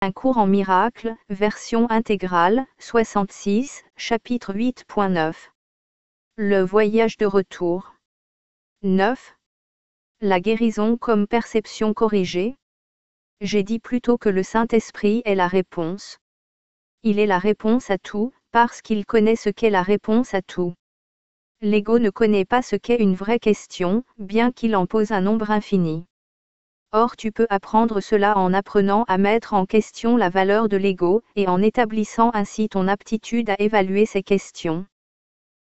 Un cours en miracle, version intégrale, 66, chapitre 8.9. Le voyage de retour. 9. La guérison comme perception corrigée. J'ai dit plutôt que le Saint-Esprit est la réponse. Il est la réponse à tout, parce qu'il connaît ce qu'est la réponse à tout. L'ego ne connaît pas ce qu'est une vraie question, bien qu'il en pose un nombre infini. Or tu peux apprendre cela en apprenant à mettre en question la valeur de l'ego, et en établissant ainsi ton aptitude à évaluer ces questions.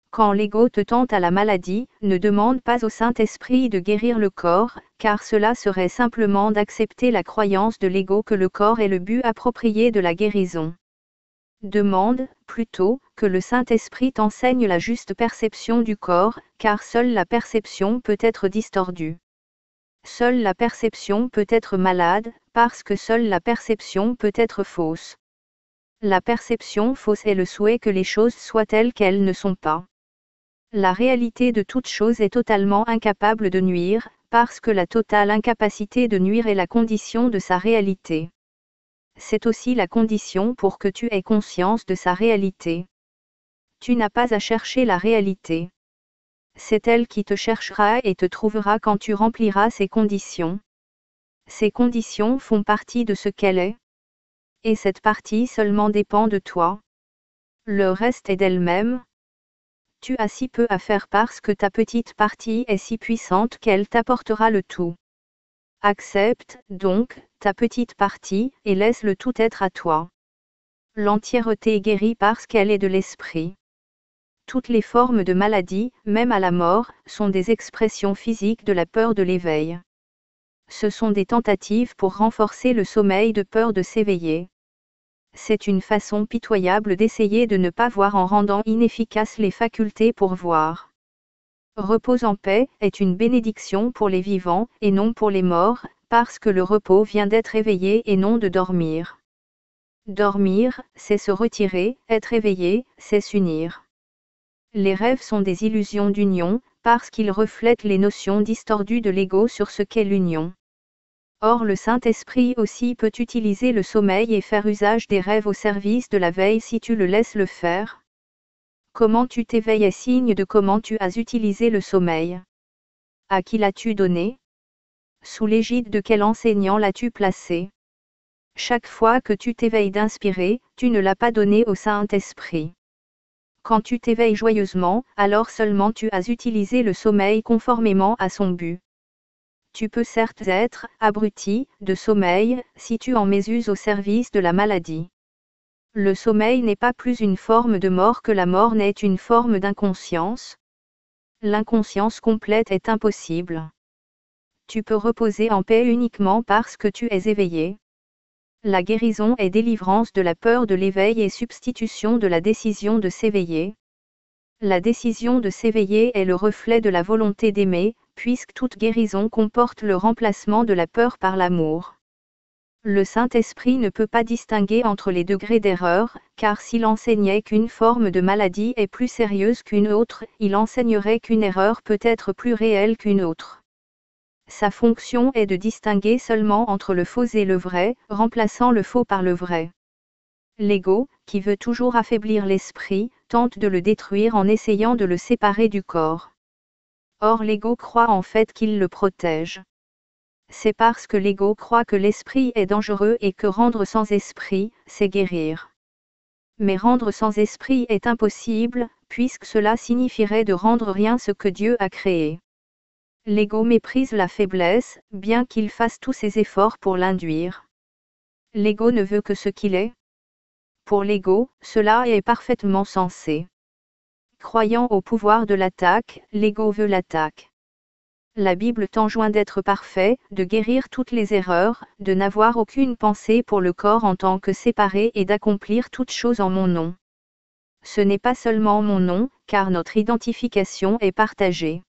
Quand l'ego te tente à la maladie, ne demande pas au Saint-Esprit de guérir le corps, car cela serait simplement d'accepter la croyance de l'ego que le corps est le but approprié de la guérison. Demande, plutôt, que le Saint-Esprit t'enseigne la juste perception du corps, car seule la perception peut être distordue. Seule la perception peut être malade, parce que seule la perception peut être fausse. La perception fausse est le souhait que les choses soient telles qu'elles ne sont pas. La réalité de toute chose est totalement incapable de nuire, parce que la totale incapacité de nuire est la condition de sa réalité. C'est aussi la condition pour que tu aies conscience de sa réalité. Tu n'as pas à chercher la réalité. C'est elle qui te cherchera et te trouvera quand tu rempliras ces conditions. Ces conditions font partie de ce qu'elle est. Et cette partie seulement dépend de toi. Le reste est d'elle-même. Tu as si peu à faire parce que ta petite partie est si puissante qu'elle t'apportera le tout. Accepte, donc, ta petite partie, et laisse le tout être à toi. L'entièreté guérit parce qu'elle est de l'esprit. Toutes les formes de maladie, même à la mort, sont des expressions physiques de la peur de l'éveil. Ce sont des tentatives pour renforcer le sommeil de peur de s'éveiller. C'est une façon pitoyable d'essayer de ne pas voir en rendant inefficaces les facultés pour voir. Repose en paix est une bénédiction pour les vivants et non pour les morts, parce que le repos vient d'être éveillé et non de dormir. Dormir, c'est se retirer, être éveillé, c'est s'unir. Les rêves sont des illusions d'union, parce qu'ils reflètent les notions distordues de l'ego sur ce qu'est l'union. Or le Saint-Esprit aussi peut utiliser le sommeil et faire usage des rêves au service de la veille si tu le laisses le faire. Comment tu t'éveilles est signe de comment tu as utilisé le sommeil. À qui l'as-tu donné? Sous l'égide de quel enseignant l'as-tu placé? Chaque fois que tu t'éveilles d'inspirer, tu ne l'as pas donné au Saint-Esprit. Quand tu t'éveilles joyeusement, alors seulement tu as utilisé le sommeil conformément à son but. Tu peux certes être abruti de sommeil si tu en mésuses au service de la maladie. Le sommeil n'est pas plus une forme de mort que la mort n'est une forme d'inconscience. L'inconscience complète est impossible. Tu peux reposer en paix uniquement parce que tu es éveillé. La guérison est délivrance de la peur de l'éveil et substitution de la décision de s'éveiller. La décision de s'éveiller est le reflet de la volonté d'aimer, puisque toute guérison comporte le remplacement de la peur par l'amour. Le Saint-Esprit ne peut pas distinguer entre les degrés d'erreur, car s'il enseignait qu'une forme de maladie est plus sérieuse qu'une autre, il enseignerait qu'une erreur peut être plus réelle qu'une autre. Sa fonction est de distinguer seulement entre le faux et le vrai, remplaçant le faux par le vrai. L'ego, qui veut toujours affaiblir l'esprit, tente de le détruire en essayant de le séparer du corps. Or l'ego croit en fait qu'il le protège. C'est parce que l'ego croit que l'esprit est dangereux et que rendre sans esprit, c'est guérir. Mais rendre sans esprit est impossible, puisque cela signifierait de rendre rien ce que Dieu a créé. L'ego méprise la faiblesse, bien qu'il fasse tous ses efforts pour l'induire. L'ego ne veut que ce qu'il est. Pour l'ego, cela est parfaitement sensé. Croyant au pouvoir de l'attaque, l'ego veut l'attaque. La Bible t'enjoint d'être parfait, de guérir toutes les erreurs, de n'avoir aucune pensée pour le corps en tant que séparé et d'accomplir toutes choses en mon nom. Ce n'est pas seulement mon nom, car notre identification est partagée.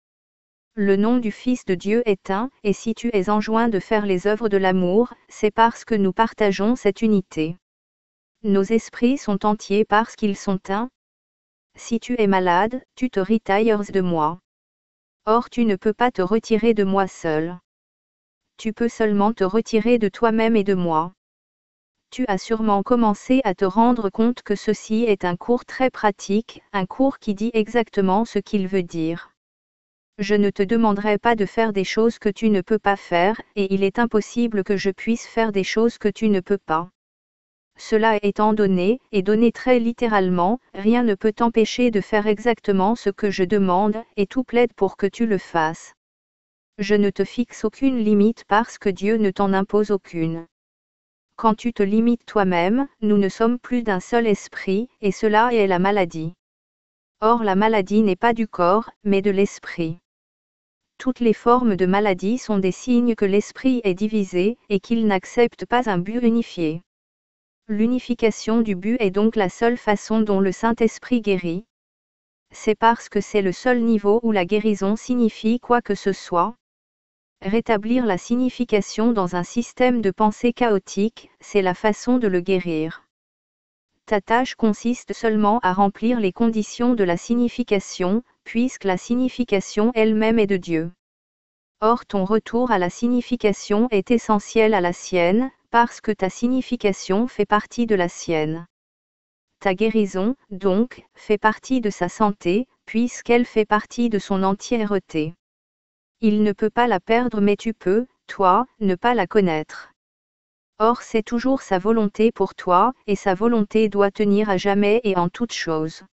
Le nom du Fils de Dieu est un, et si tu es enjoint de faire les œuvres de l'amour, c'est parce que nous partageons cette unité. Nos esprits sont entiers parce qu'ils sont un. Si tu es malade, tu te retires de moi. Or tu ne peux pas te retirer de moi seul. Tu peux seulement te retirer de toi-même et de moi. tu as sûrement commencé à te rendre compte que ceci est un cours très pratique, un cours qui dit exactement ce qu'il veut dire. Je ne te demanderai pas de faire des choses que tu ne peux pas faire, et il est impossible que je puisse faire des choses que tu ne peux pas. Cela étant donné, et donné très littéralement, rien ne peut t'empêcher de faire exactement ce que je demande, et tout plaide pour que tu le fasses. Je ne te fixe aucune limite parce que Dieu ne t'en impose aucune. Quand tu te limites toi-même, nous ne sommes plus d'un seul esprit, et cela est la maladie. Or la maladie n'est pas du corps, mais de l'esprit. Toutes les formes de maladie sont des signes que l'esprit est divisé, et qu'il n'accepte pas un but unifié. L'unification du but est donc la seule façon dont le Saint-Esprit guérit. C'est parce que c'est le seul niveau où la guérison signifie quoi que ce soit. Rétablir la signification dans un système de pensée chaotique, c'est la façon de le guérir. Ta tâche consiste seulement à remplir les conditions de la signification, puisque la signification elle-même est de Dieu. Or ton retour à la signification est essentiel à la sienne, parce que ta signification fait partie de la sienne. Ta guérison, donc, fait partie de sa santé, puisqu'elle fait partie de son entièreté. Il ne peut pas la perdre mais tu peux, toi, ne pas la connaître. Or c'est toujours sa volonté pour toi, et sa volonté doit tenir à jamais et en toutes choses.